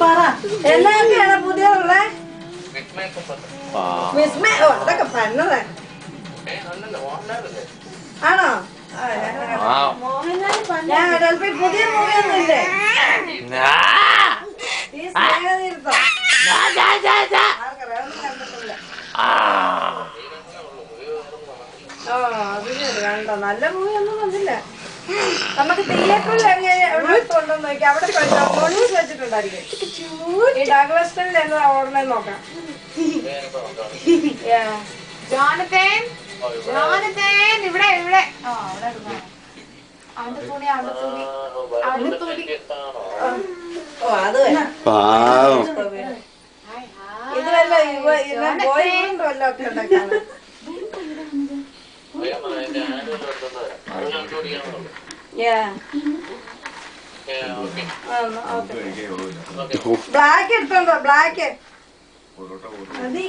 പറ എന്നൊക്കെയാണ് പുതിയതുള്ള വിസ്മയോ അതൊക്കെ പന്നതാ ആണോ? ഞാൻ ചിലപ്പോ പുതിയ മൂവിയൊന്നും ഇല്ലേ ഈ സ്നേഹതീർത്ഥം കണ്ടിട്ടില്ല. ഓ അത് ശരി കണ്ടോ, നല്ല മൂവിയൊന്നും വന്നില്ല. നമുക്ക് തിയേറ്ററിൽ കൊണ്ടുവന്ന് നോക്കി അവിടെ നോട്ടീസ് വെച്ചിട്ടുണ്ടായിരിക്കും. ഈ ഡാഗ്ലസ്റ്റണിൽ എന്താ ഓടണെന്ന് നോക്കാം. ഇവിടെ ഇവിടെ ഓ അത് ഇത് വല്ല ബോയ്ഫ്രണ്ട് വല്ല ഒക്കെ ഉണ്ടാക്കാണ്. ബ്ലാക്ക് എടുത്തോണ്ടോ? ബ്ലാക്ക് മതി.